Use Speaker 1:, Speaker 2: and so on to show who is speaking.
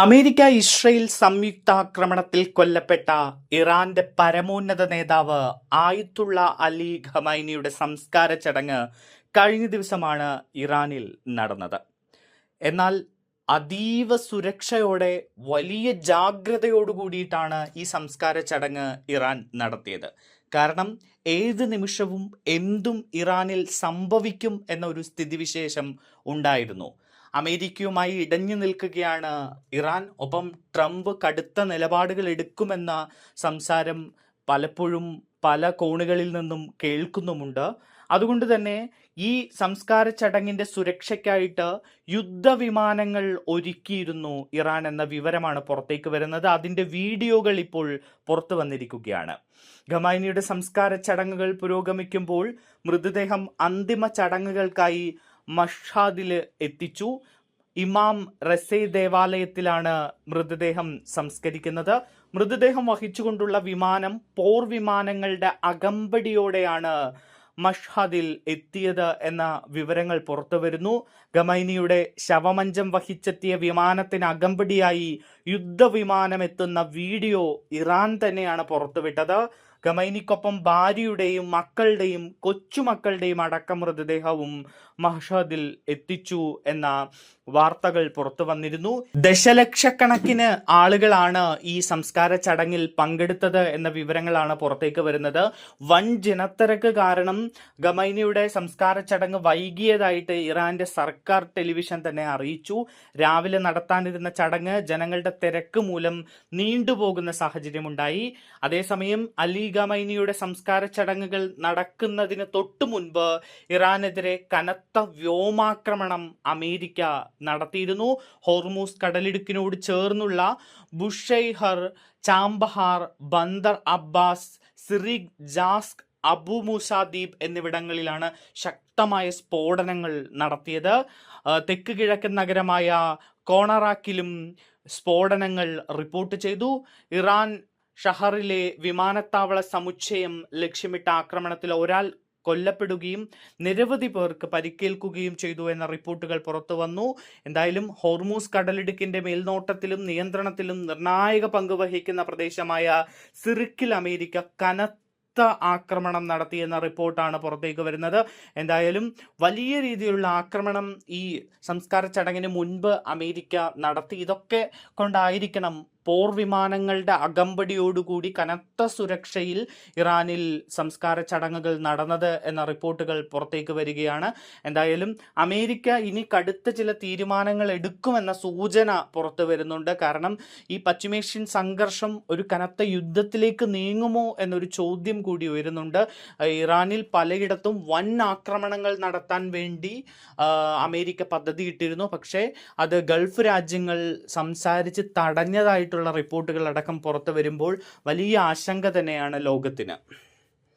Speaker 1: America Israel സംയുക്താക്രമണത്തിൽ കൊല്ലപ്പെട്ട ഇറാന്റെ പരമോന്നത നേതാവ് ആയത്തുള്ള അലി ഖമൈനിയുടെ സംസ്കാര ചടങ്ങ് കഴിഞ്ഞ ദിവസമാണ് ഇറാനിൽ നടന്നത്. എന്നാൽ അതീവ സുരക്ഷയോടെ വലിയ ജാഗ്രതയോടുകൂടിയിട്ടാണ് ഈ സംസ്കാര ചടങ്ങ് ഇറാൻ നടത്തിയത്. കാരണം ഏത് നിമിഷവും എന്തും ഇറാനിൽ സംഭവിക്കും എന്ന ഒരു സ്ഥിതിവിശേഷം ഉണ്ടായിരുന്നു. അമേരിക്കയുമായി ഇടഞ്ഞു നിൽക്കുകയാണ് ഇറാൻ. ഒപ്പം ട്രംപ് കടുത്ത നിലപാടുകൾ എടുക്കുമെന്ന സംസാരം പലപ്പോഴും പല കോണുകളിൽ നിന്നും കേൾക്കുന്നുമുണ്ട്. അതുകൊണ്ട് തന്നെ ഈ സംസ്കാര ചടങ്ങിൻ്റെ സുരക്ഷയ്ക്കായിട്ട് യുദ്ധവിമാനങ്ങൾ ഒരുക്കിയിരുന്നു ഇറാൻ എന്ന വിവരമാണ് പുറത്തേക്ക് വരുന്നത്. അതിൻ്റെ വീഡിയോകൾ ഇപ്പോൾ പുറത്തു വന്നിരിക്കുകയാണ്. ഖമൈനിയുടെ സംസ്കാര ചടങ്ങുകൾ പുരോഗമിക്കുമ്പോൾ മൃതദേഹം അന്തിമ ചടങ്ങുകൾക്കായി മഷ്ഹാദിൽ എത്തിച്ചു. ഇമാം റസേ ദേവാലയത്തിലാണ് മൃതദേഹം സംസ്കരിക്കുന്നത്. മൃതദേഹം വഹിച്ചുകൊണ്ടുള്ള വിമാനം പോർ വിമാനങ്ങളുടെ അകമ്പടിയോടെയാണ് മഷ്ഹദിൽ എത്തിയത് എന്ന വിവരങ്ങൾ പുറത്തു വരുന്നു. ഖമൈനിയുടെ ശവമഞ്ചം വഹിച്ചെത്തിയ വിമാനത്തിന് അകമ്പടിയായി യുദ്ധവിമാനം എത്തുന്ന വീഡിയോ ഇറാൻ തന്നെയാണ് പുറത്തുവിട്ടത്. ഖമൈനിക്കൊപ്പം ഭാര്യയുടെയും മക്കളുടെയും കൊച്ചുമക്കളുടെയും അടക്കം മൃതദേഹവും മഷ്ഹദിൽ എത്തിച്ചു എന്ന വാർത്തകൾ പുറത്തു വന്നിരുന്നു. ദശലക്ഷക്കണക്കിന് ആളുകളാണ് ഈ സംസ്കാര ചടങ്ങിൽ പങ്കെടുത്തത് എന്ന വിവരങ്ങളാണ് പുറത്തേക്ക് വരുന്നത്. വൻ ജനത്തിരക്ക് കാരണം ഖമൈനിയുടെ സംസ്കാര ചടങ്ങ് വൈകിയതായിട്ട് ഇറാന്റെ സർക്കാർ ടെലിവിഷൻ തന്നെ അറിയിച്ചു. രാവിലെ നടത്താനിരുന്ന ചടങ്ങ് ജനങ്ങളുടെ തിരക്ക് മൂലം നീണ്ടുപോകുന്ന സാഹചര്യമുണ്ടായി. അതേസമയം അലി ഖമൈനിയുടെ സംസ്കാര ചടങ്ങുകൾ നടക്കുന്നതിന് തൊട്ടു മുൻപ് ഇറാനെതിരെ കനത്ത വ്യോമാക്രമണം അമേരിക്ക നടത്തിയിരുന്നു. ഹോർമൂസ് കടലിടുക്കിനോട് ചേർന്നുള്ള ബുഷൈഹർ, ചാമ്പഹാർ, ബന്ദർ അബ്ബാസ്, സിറിഗ്, ജാസ്ക്, അബു മൂസാദ്വീപ് എന്നിവിടങ്ങളിലാണ് ശക്തമായ സ്ഫോടനങ്ങൾ നടത്തിയത്. തെക്ക് കിഴക്കൻ നഗരമായ കോണറാക്കിലും സ്ഫോടനങ്ങൾ റിപ്പോർട്ട് ചെയ്തു. ഇറാൻ ഷഹറിലെ വിമാനത്താവള സമുച്ചയം ലക്ഷ്യമിട്ട ആക്രമണത്തിൽ ഒരാൾ കൊല്ലപ്പെടുകയും നിരവധി പേർക്ക് പരിക്കേൽക്കുകയും ചെയ്തു എന്ന റിപ്പോർട്ടുകൾ പുറത്തു വന്നു. എന്തായാലും ഹോർമൂസ് കടലിടുക്കിന്റെ മേൽനോട്ടത്തിലും നിയന്ത്രണത്തിലും നിർണായക പങ്ക് വഹിക്കുന്ന പ്രദേശമായ സിറിക്കിൽ അമേരിക്ക കനത്ത ആക്രമണം നടത്തിയെന്ന റിപ്പോർട്ടാണ് പുറത്തേക്ക് വരുന്നത്. എന്തായാലും വലിയ രീതിയിലുള്ള ആക്രമണം ഈ സംസ്കാര ചടങ്ങിന് മുൻപ് അമേരിക്ക നടത്തി. ഇതൊക്കെ കൊണ്ടായിരിക്കണം പോർ വിമാനങ്ങളുടെ അകമ്പടിയോടുകൂടി കനത്ത സുരക്ഷയിൽ ഇറാനിൽ സംസ്കാര ചടങ്ങുകൾ നടന്നത് എന്ന റിപ്പോർട്ടുകൾ പുറത്തേക്ക് വരികയാണ്. എന്തായാലും അമേരിക്ക ഇനി കടുത്ത ചില തീരുമാനങ്ങൾ എടുക്കുമെന്ന സൂചന പുറത്തു വരുന്നുണ്ട്. കാരണം ഈ പശ്ചിമേഷ്യൻ സംഘർഷം ഒരു കനത്ത യുദ്ധത്തിലേക്ക് നീങ്ങുമോ എന്നൊരു ചോദ്യം കൂടി ഉയരുന്നുണ്ട്. ഇറാനിൽ പലയിടത്തും വൻ ആക്രമണങ്ങൾ നടത്താൻ വേണ്ടി അമേരിക്ക പദ്ധതിയിട്ടിരുന്നു. പക്ഷേ അത് ഗൾഫ് രാജ്യങ്ങൾ സംസാരിച്ച് തടഞ്ഞതായിട്ട് റിപ്പോർട്ടുകൾ അടക്കം പുറത്തു വരുമ്പോൾ വലിയ ആശങ്ക തന്നെയാണ് ലോകത്തിന്.